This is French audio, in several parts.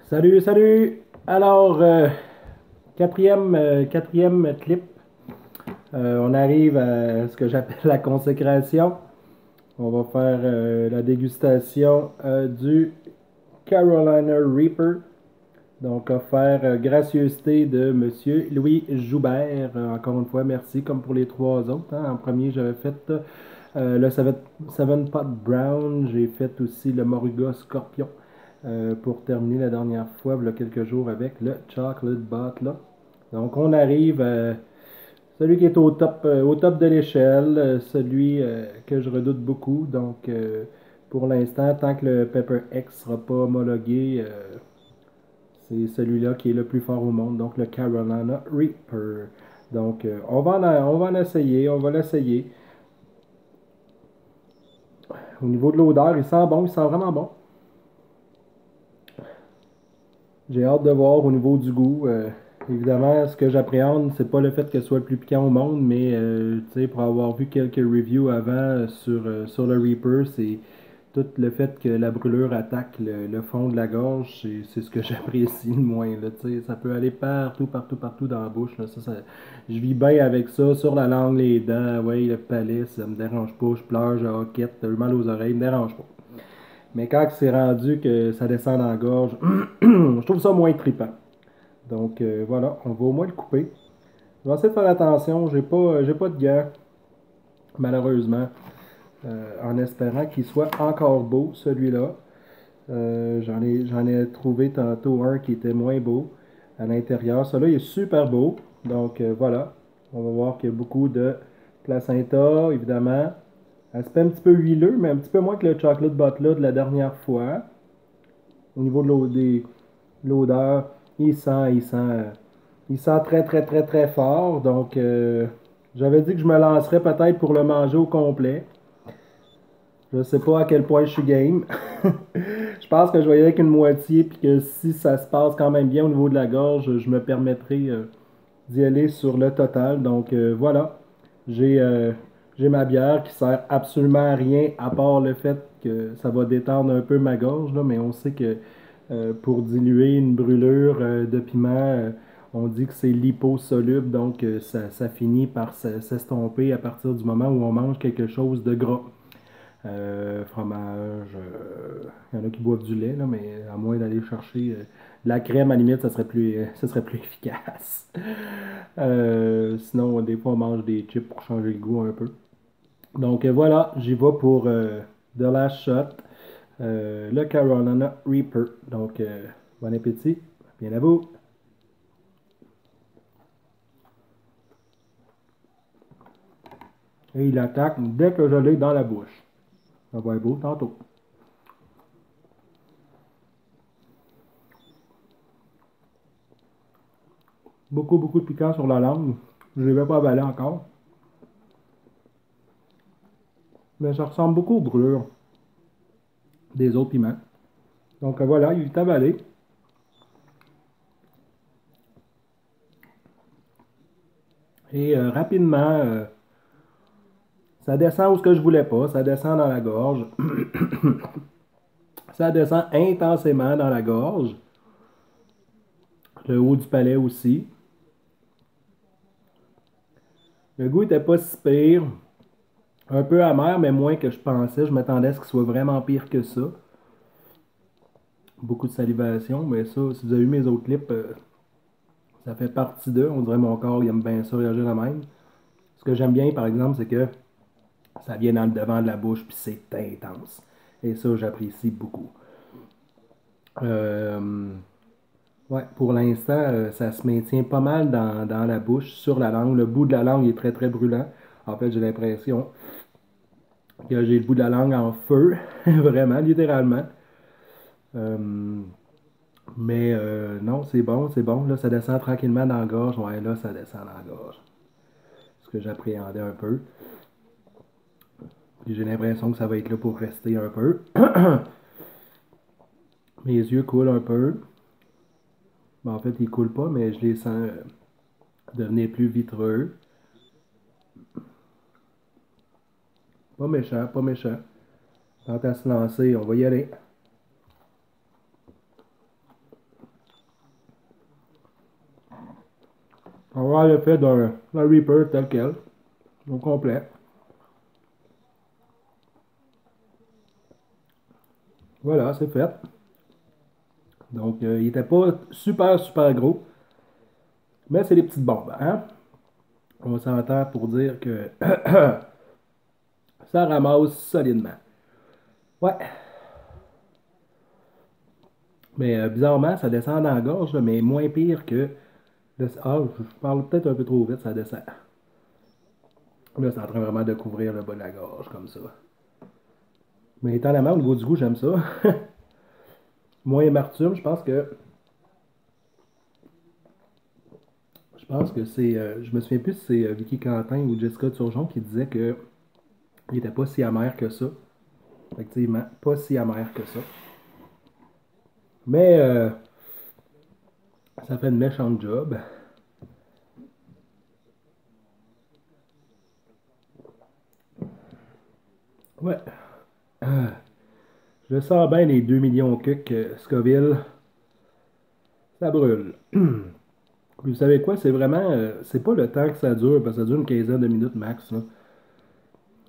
Salut, salut! Alors, quatrième clip. On arrive à ce que j'appelle la consécration. On va faire la dégustation du Carolina Reaper. Donc, offert gracieuseté de Monsieur Louis Joubert. Encore une fois, merci, comme pour les trois autres, hein. En premier, j'avais fait le Seven Pot Brown. J'ai fait aussi le Moruga Scorpion. Pour terminer la dernière fois, il y a quelques jours, avec le Chocolate Bot là. Donc, on arrive à celui qui est au top de l'échelle, celui que je redoute beaucoup. Donc, pour l'instant, tant que le Pepper X ne sera pas homologué, c'est celui-là qui est le plus fort au monde, donc le Carolina Reaper. Donc, on va en essayer, on va l'essayer. Au niveau de l'odeur, il sent bon, il sent vraiment bon. J'ai hâte de voir au niveau du goût. Évidemment, ce que j'appréhende, c'est pas le fait que ce soit le plus piquant au monde, mais pour avoir vu quelques reviews avant sur le Reaper, c'est tout le fait que la brûlure attaque le fond de la gorge, c'est ce que j'apprécie le moins. Là, ça peut aller partout, partout, partout dans la bouche. Là. Je vis bien avec ça, sur la langue, les dents, ouais, le palais, ça me dérange pas. Je pleure, je hoquette, j'ai mal aux oreilles, me dérange pas. Mais quand c'est rendu que ça descend dans la gorge, je trouve ça moins trippant. Donc voilà, on va au moins le couper. Je vais essayer de faire attention, j'ai pas de gants, malheureusement, en espérant qu'il soit encore beau, celui-là. J'en ai trouvé tantôt un qui était moins beau à l'intérieur. Celui-là, il est super beau. Donc voilà, on va voir qu'il y a beaucoup de placenta, évidemment. Aspect un petit peu huileux, mais un petit peu moins que le chocolate butler de la dernière fois. Au niveau de l'odeur, il sent très très très très fort. Donc, j'avais dit que je me lancerais peut-être pour le manger au complet. Je sais pas à quel point je suis game. Je pense que je vais y aller avec une moitié, puis que si ça se passe quand même bien au niveau de la gorge, je me permettrai d'y aller sur le total. Donc voilà, j'ai euh, j'ai ma bière qui sert absolument à rien à part le fait que ça va détendre un peu ma gorge, là, mais on sait que pour diluer une brûlure de piment, on dit que c'est liposoluble, donc ça finit par s'estomper à partir du moment où on mange quelque chose de gras. Fromage, il y en a qui boivent du lait, là, mais à moins d'aller chercher de la crème, à la limite, ça serait plus efficace. Sinon, des fois, on mange des chips pour changer le goût un peu. Donc voilà, j'y vais pour The Last Shot, le Carolina Reaper. Donc, bon appétit, bien à vous. Et il attaque dès que je l'ai dans la bouche. Ça va être beau tantôt. Beaucoup, beaucoup de piquant sur la langue. Je ne l'ai pas avalé encore. Mais ça ressemble beaucoup aux brûlures des autres piments. Donc voilà, il est avalé. Et rapidement, ça descend où ce que je voulais pas. Ça descend dans la gorge. Ça descend intensément dans la gorge. Le haut du palais aussi. Le goût était pas si pire. Un peu amer, mais moins que je pensais. Je m'attendais à ce qu'il soit vraiment pire que ça. Beaucoup de salivation, mais ça, si vous avez vu mes autres clips, ça fait partie d'eux. On dirait mon corps, il aime bien ça réagir de même. Ce que j'aime bien, par exemple, c'est que ça vient dans le devant de la bouche, puis c'est intense. Et ça, j'apprécie beaucoup. Euh, ouais, pour l'instant, ça se maintient pas mal dans la bouche, sur la langue. Le bout de la langue est très très brûlant. En fait, j'ai l'impression que j'ai le bout de la langue en feu, vraiment, littéralement. Euh, mais non, c'est bon, c'est bon. Là, ça descend tranquillement dans la gorge. Ouais, là, ça descend dans la gorge. Ce que j'appréhendais un peu. Puis j'ai l'impression que ça va être là pour rester un peu. Mes yeux coulent un peu. Ben, en fait, ils coulent pas, mais je les sens devenir plus vitreux. Pas méchant, pas méchant. Tant à se lancer, on va y aller. avoir le fait d'un Reaper tel quel, au complet. Voilà, c'est fait. Donc, il était pas super, super gros, mais c'est des petites bombes, hein? On s'entend pour dire que ça ramasse solidement. Ouais, mais bizarrement, ça descend dans la gorge, là, mais moins pire que ah, je parle peut-être un peu trop vite, ça descend. Là, c'est en train vraiment de couvrir le bas de la gorge, comme ça. Mais étonnamment, au niveau du goût, j'aime ça. Moins amertume, je pense que c'est, je me souviens plus si c'est Vicky Quentin ou Jessica Turgeon qui disait que il était pas si amer que ça. Effectivement, pas si amer que ça. Mais ça fait une méchante job. Ouais. Euh, je sens bien les 2 millions que Scoville, ça brûle. Vous savez quoi, c'est vraiment, c'est pas le temps que ça dure, parce que ça dure une quinzaine de minutes max, là.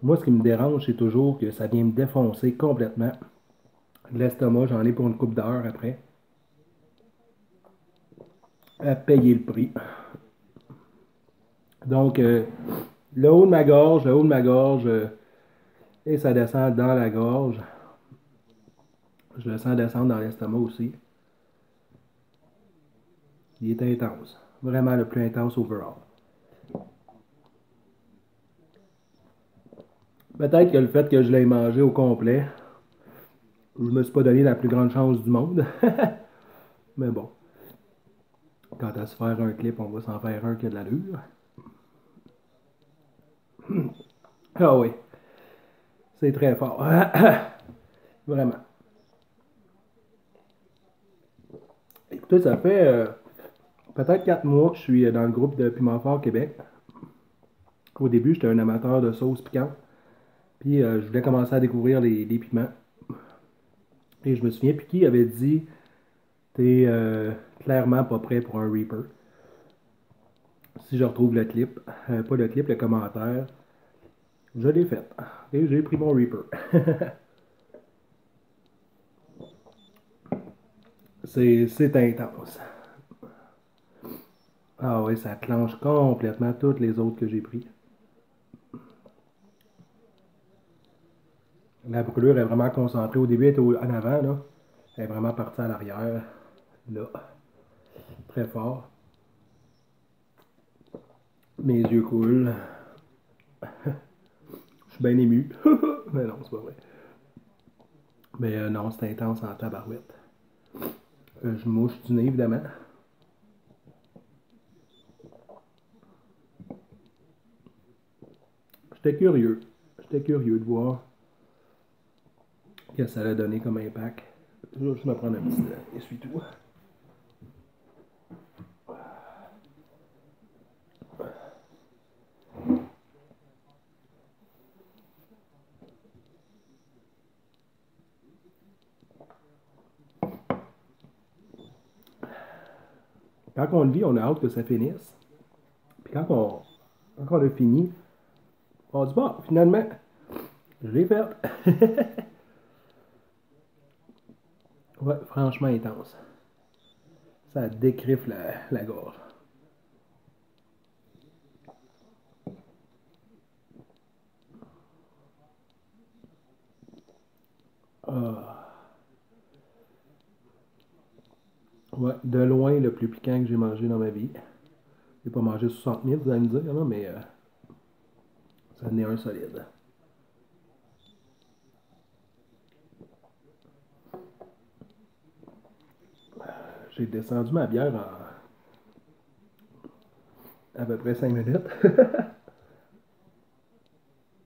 Moi, ce qui me dérange, c'est toujours que ça vient me défoncer complètement. L'estomac, j'en ai pour une coupe d'heure après. À payer le prix. Donc, le haut de ma gorge, le haut de ma gorge, et ça descend dans la gorge. Je le sens descendre dans l'estomac aussi. Il est intense. Vraiment le plus intense overall. Peut-être que le fait que je l'ai mangé au complet, je me suis pas donné la plus grande chance du monde. Mais bon, quant à se faire un clip, on va s'en faire un qui a de l'allure. Ah oui, c'est très fort. Vraiment. Écoutez, ça fait peut-être 4 mois que je suis dans le groupe de Piment Fort Québec. Au début, j'étais un amateur de sauce piquante. Puis je voulais commencer à découvrir les piments. Et je me souviens, Piki avait dit: t'es clairement pas prêt pour un Reaper. Si je retrouve le clip, pas le clip, le commentaire, je l'ai fait. Et j'ai pris mon Reaper. C'est intense. Ah oui, ça clenche complètement toutes les autres que j'ai pris. La brûlure est vraiment concentrée. Au début, elle était en avant, là. Elle est vraiment partie à l'arrière. Là, très fort. Mes yeux coulent. Je suis bien ému. Mais non, c'est pas vrai. Mais non, c'est intense en tabarouette. Je mouche du nez, évidemment. J'étais curieux. J'étais curieux de voir ce que ça allait donner comme impact. Je vais juste me prendre un petit essuie-tout. Quand on le vit, on a hâte que ça finisse. Puis quand on a fini, on dit: bon, finalement, je l'ai fait. Ouais, franchement intense. Ça décrifle la gorge. Ah. Ouais, de loin le plus piquant que j'ai mangé dans ma vie. J'ai pas mangé 60 000, vous allez me dire, là, mais ça en est un solide. J'ai descendu ma bière en à peu près 5 minutes.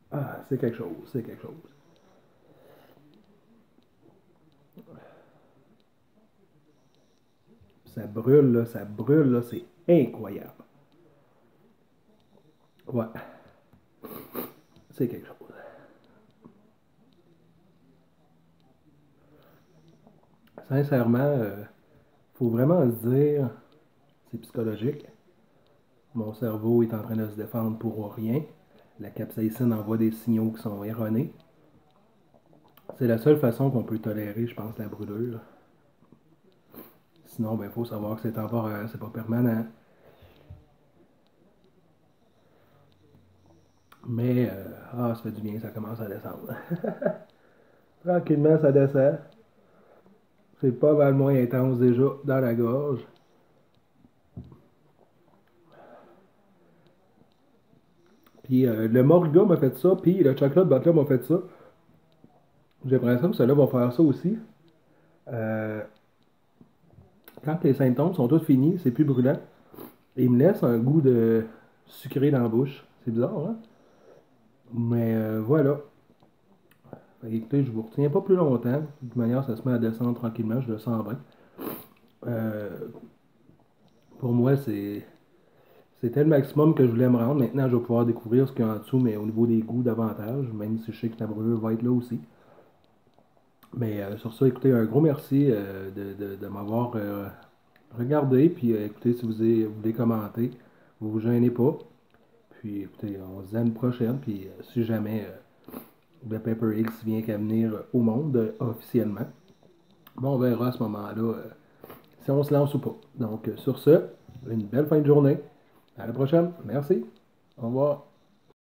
Ah, c'est quelque chose, c'est quelque chose. Ça brûle, là, c'est incroyable. Ouais, c'est quelque chose. Sincèrement, faut vraiment se dire, c'est psychologique. Mon cerveau est en train de se défendre pour rien. La capsaïcine envoie des signaux qui sont erronés. C'est la seule façon qu'on peut tolérer, je pense, la brûlure. Sinon, il faut savoir que c'est temporaire, c'est pas permanent. Mais, ça fait du bien, ça commence à descendre. Tranquillement, ça descend. C'est pas mal moins intense déjà dans la gorge. Puis le Morga m'a fait ça, puis le Chocolate Butler m'a fait ça. J'ai l'impression que ceux-là vont faire ça aussi. Euh, quand les symptômes sont tous finis, c'est plus brûlant. Et il me laisse un goût de sucré dans la bouche. C'est bizarre, hein? Mais voilà. Fait que, écoutez, je vous retiens pas plus longtemps. De toute manière, ça se met à descendre tranquillement, je le sens bien. Euh, pour moi, c'était le maximum que je voulais me rendre. Maintenant, je vais pouvoir découvrir ce qu'il y a en dessous, mais au niveau des goûts davantage, même si je sais que la brûlure va être là aussi. Mais sur ça, écoutez, un gros merci de m'avoir regardé. Puis écoutez, si vous voulez commenter, vous vous gênez pas. Puis écoutez, on se dit à une prochaine. Puis si jamais le Paper X vient qu'à venir au monde officiellement, bon, on verra à ce moment-là si on se lance ou pas. Donc sur ce, une belle fin de journée. À la prochaine. Merci. Au revoir.